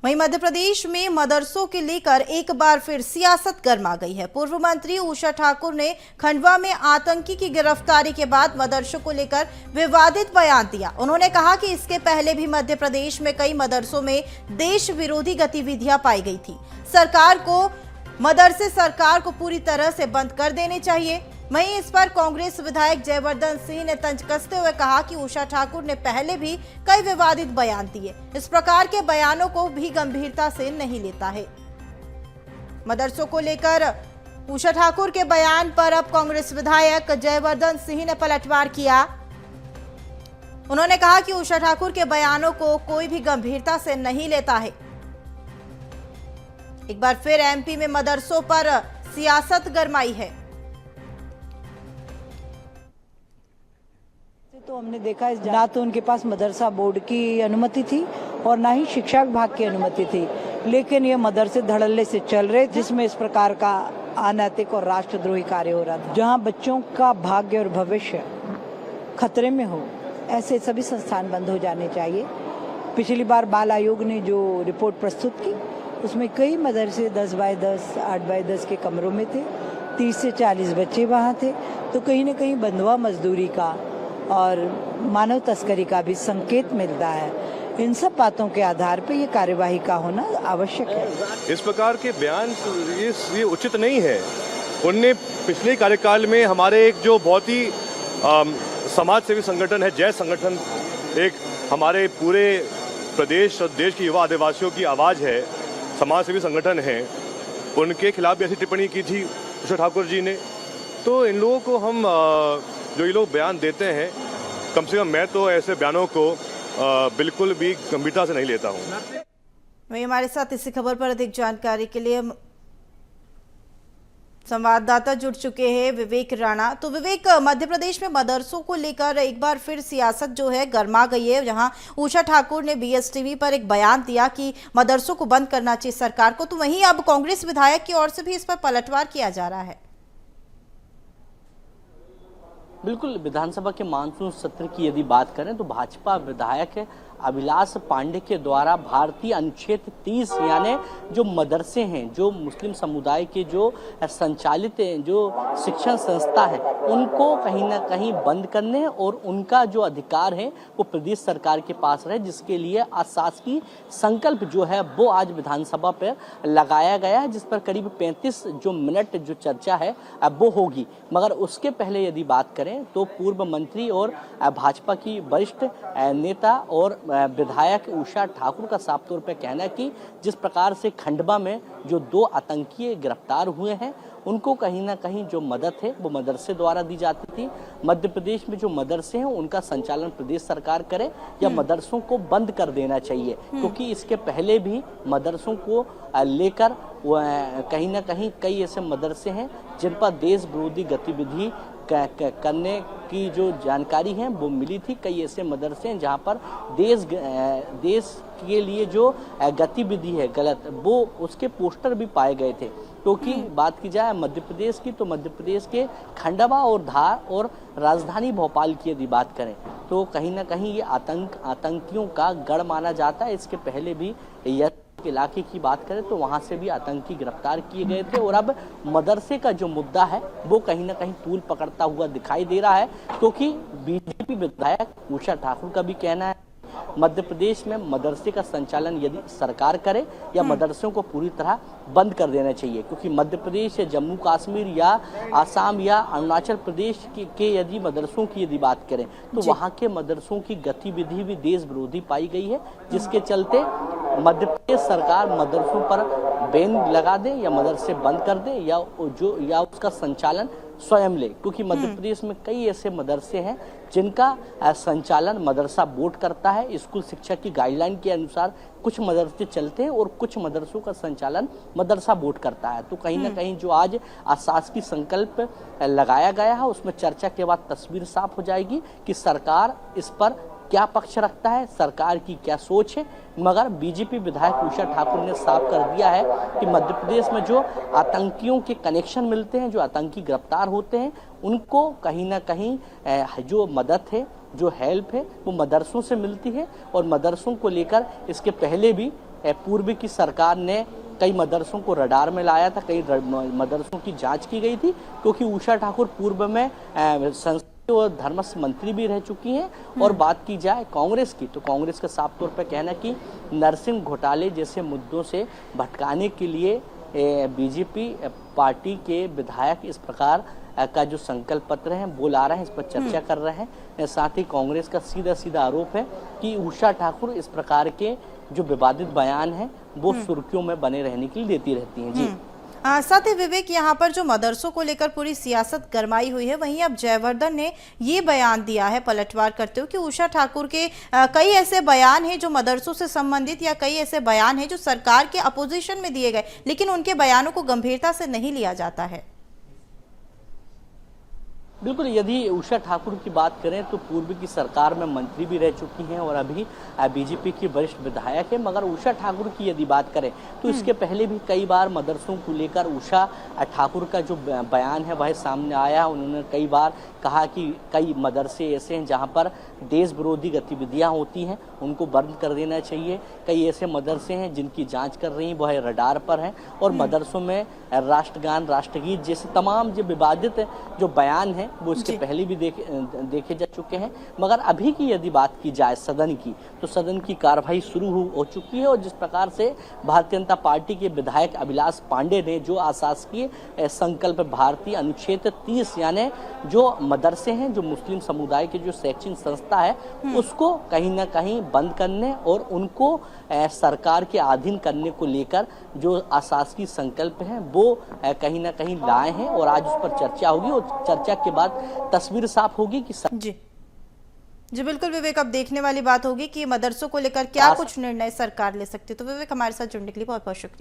वहीं मध्य प्रदेश में मदरसों के लेकर एक बार फिर सियासत गर्मा गई है। पूर्व मंत्री उषा ठाकुर ने खंडवा में आतंकी की गिरफ्तारी के बाद मदरसों को लेकर विवादित बयान दिया। उन्होंने कहा कि इसके पहले भी मध्य प्रदेश में कई मदरसों में देश विरोधी गतिविधियां पाई गई थी। मदरसे सरकार को पूरी तरह से बंद कर देने चाहिए। वहीं इस पर कांग्रेस विधायक जयवर्धन सिंह ने तंज कसते हुए कहा कि उषा ठाकुर ने पहले भी कई विवादित बयान दिए, इस प्रकार के बयानों को भी गंभीरता से नहीं लेता है। मदरसों को लेकर उषा ठाकुर के बयान पर अब कांग्रेस विधायक जयवर्धन सिंह ने पलटवार किया। उन्होंने कहा कि उषा ठाकुर के बयानों को कोई भी गंभीरता से नहीं लेता है। एक बार फिर एमपी में मदरसों पर सियासत गरमाई है। तो हमने देखा ना तो उनके पास मदरसा बोर्ड की अनुमति थी और ना ही शिक्षा विभाग की अनुमति थी, लेकिन ये मदरसे धड़ल्ले से चल रहे जिसमें इस प्रकार का अनैतिक और राष्ट्रद्रोही कार्य हो रहा था। जहां बच्चों का भाग्य और भविष्य खतरे में हो, ऐसे सभी संस्थान बंद हो जाने चाहिए। पिछली बार बाल आयोग ने जो रिपोर्ट प्रस्तुत की उसमें कई मदरसे 10 बाय 10, 8 बाय 10 के कमरों में थे, 30 से 40 बच्चे वहाँ थे। तो कहीं न कहीं बंधुआ मजदूरी का और मानव तस्करी का भी संकेत मिलता है। इन सब बातों के आधार पर ये कार्यवाही का होना आवश्यक है। इस प्रकार के बयान ये उचित नहीं है। उनने पिछले कार्यकाल में हमारे एक जो बहुत ही समाज सेवी संगठन है, जय संगठन, एक हमारे पूरे प्रदेश और देश के युवा आदिवासियों की आवाज़ है, समाज सेवी संगठन है, उनके खिलाफ भी ऐसी टिप्पणी की थी उषा ठाकुर जी ने। तो इन लोगों को हम जो ये लोग बयान देते हैं, कम से कम मैं तो ऐसे बयानों को बिल्कुल भी गंभीरता से नहीं लेता हूँ। वहीं हमारे साथ इसी खबर पर अधिक जानकारी के लिए संवाददाता जुड़ चुके हैं विवेक राणा। तो विवेक, मध्य प्रदेश में मदरसों को लेकर एक बार फिर सियासत जो है गर्मा गई है। जहां उषा ठाकुर ने बीएसटीवी पर एक बयान दिया कि मदरसों को बंद करना चाहिए सरकार को, तो वहीं अब कांग्रेस विधायक की ओर से भी इस पर पलटवार किया जा रहा है। बिल्कुल, विधानसभा के मानसून सत्र की यदि बात करें तो भाजपा विधायक अभिलाष पांडे के द्वारा भारतीय अनुच्छेद 30 यानी जो मदरसे हैं, जो मुस्लिम समुदाय के जो संचालित जो शिक्षण संस्था है, उनको कहीं ना कहीं बंद करने और उनका जो अधिकार है वो प्रदेश सरकार के पास रहे, जिसके लिए अशासकीय संकल्प जो है वो आज विधानसभा पर लगाया गया है, जिस पर करीब 35 जो मिनट जो चर्चा है वो होगी। मगर उसके पहले यदि बात करें तो पूर्व मंत्री और भाजपा की वरिष्ठ नेता और विधायक उषा ठाकुर का साफ तौर पर कहना है कि जिस प्रकार से खंडवा में जो 2 आतंकी गिरफ्तार हुए हैं, उनको कहीं ना कहीं जो मदद है वो मदरसे द्वारा दी जाती थी। मध्य प्रदेश में जो मदरसे हैं उनका संचालन प्रदेश सरकार करे या मदरसों को बंद कर देना चाहिए, क्योंकि इसके पहले भी मदरसों को लेकर कहीं ना कहीं कई ऐसे मदरसे हैं जिन पर देश विरोधी गतिविधि करने की जो जानकारी है वो मिली थी। कई ऐसे मदरसे हैं जहां पर देश के लिए जो गतिविधि है गलत, वो उसके पोस्टर भी पाए गए थे। क्योंकि बात की जाए मध्य प्रदेश की, तो मध्य प्रदेश के खंडवा और धार और राजधानी भोपाल की यदि बात करें तो कहीं ना कहीं ये आतंकियों का गढ़ माना जाता है। इसके पहले भी इलाके की बात करें तो वहां से भी आतंकी गिरफ्तार किए गए थे और अब मदरसे का जो मुद्दा है वो कहीं ना कहीं तूल पकड़ता हुआ दिखाई दे रहा है, क्योंकि बीजेपी विधायक उषा ठाकुर का भी कहना है मध्य प्रदेश में मदरसे का संचालन यदि सरकार करे या मदरसों को पूरी तरह बंद कर देना चाहिए, क्योंकि मध्य प्रदेश या जम्मू कश्मीर या आसाम या अरुणाचल प्रदेश के यदि मदरसों की यदि बात करें तो वहाँ के मदरसों की गतिविधि भी देश विरोधी पाई गई है, जिसके चलते मध्य प्रदेश सरकार मदरसों पर बैन लगा दे या मदरसे बंद कर दे या उसका संचालन स्वयं ले, क्योंकि मध्य प्रदेश में कई ऐसे मदरसे हैं जिनका संचालन मदरसा बोर्ड करता है। स्कूल शिक्षा की गाइडलाइन के अनुसार कुछ मदरसे चलते हैं और कुछ मदरसों का संचालन मदरसा बोर्ड करता है। तो कहीं ना कहीं जो आज अशासकीय संकल्प लगाया गया है उसमें चर्चा के बाद तस्वीर साफ हो जाएगी कि सरकार इस पर क्या पक्ष रखता है, सरकार की क्या सोच है। मगर बीजेपी विधायक उषा ठाकुर ने साफ कर दिया है कि मध्य प्रदेश में जो आतंकियों के कनेक्शन मिलते हैं, जो आतंकी गिरफ्तार होते हैं, उनको कहीं ना कहीं जो मदद है, जो हेल्प है, वो मदरसों से मिलती है और मदरसों को लेकर इसके पहले भी पूर्व की सरकार ने कई मदरसों को रडार में लाया था, कई मदरसों की जांच की गई थी, क्योंकि उषा ठाकुर पूर्व में संस्कृति और धर्म मंत्री भी रह चुकी हैं। और बात की जाए कांग्रेस की, तो कांग्रेस का साफ तौर पर कहना कि नरसिंह घोटाले जैसे मुद्दों से भटकाने के लिए बीजेपी पार्टी के विधायक इस प्रकार का जो संकल्प पत्र है वो ला रहे हैं, इस पर चर्चा कर रहे हैं। साथ ही कांग्रेस का सीधा सीधा आरोप है कि उषा ठाकुर इस प्रकार के जो विवादित बयान हैं वो सुर्खियों में बने रहने के लिए देती रहती हैं। जी साथ ही विवेक, यहाँ पर जो मदरसों को लेकर पूरी सियासत गरमाई हुई है, वहीं अब जयवर्धन ने ये बयान दिया है पलटवार करते हुए कि उषा ठाकुर के कई ऐसे बयान हैं जो मदरसों से संबंधित, या कई ऐसे बयान हैं जो सरकार के अपोजिशन में दिए गए, लेकिन उनके बयानों को गंभीरता से नहीं लिया जाता है। बिल्कुल, यदि उषा ठाकुर की बात करें तो पूर्व की सरकार में मंत्री भी रह चुकी हैं और अभी बीजेपी की वरिष्ठ विधायक है। मगर उषा ठाकुर की यदि बात करें तो इसके पहले भी कई बार मदरसों को लेकर उषा ठाकुर का जो बयान है वह सामने आया। उन्होंने कई बार कहा कि कई मदरसे ऐसे हैं जहां पर देश विरोधी गतिविधियां होती हैं, उनको बंद कर देना चाहिए। कई ऐसे मदरसे हैं जिनकी जांच कर रही हैं, वह रडार पर हैं, और मदरसों में राष्ट्रगान, राष्ट्रगीत जैसे तमाम जो विवादित जो बयान हैं वो इसके पहले भी देखे जा चुके हैं। मगर अभी की यदि बात की जाए सदन की, तो सदन की कार्रवाई शुरू हो चुकी है, और जिस प्रकार से भारतीय जनता पार्टी के विधायक अभिलाष पांडे ने जो अशासकीय संकल्प भारतीय अनुच्छेद 30 यानी जो मदरसे हैं, जो मुस्लिम समुदाय के जो शैक्षणिक संस्था है, उसको कहीं ना कहीं बंद करने और उनको सरकार के अधीन करने को लेकर जो अशासकीय संकल्प हैं वो कहीं ना कहीं लाए हैं। और आज उस पर चर्चा होगी और चर्चा के बाद तस्वीर साफ होगी कि जी बिल्कुल विवेक, अब देखने वाली बात होगी कि मदरसों को लेकर क्या कुछ निर्णय सरकार ले सकती है। तो विवेक, हमारे साथ जुड़ने के लिए बहुत बहुत शुक्रिया।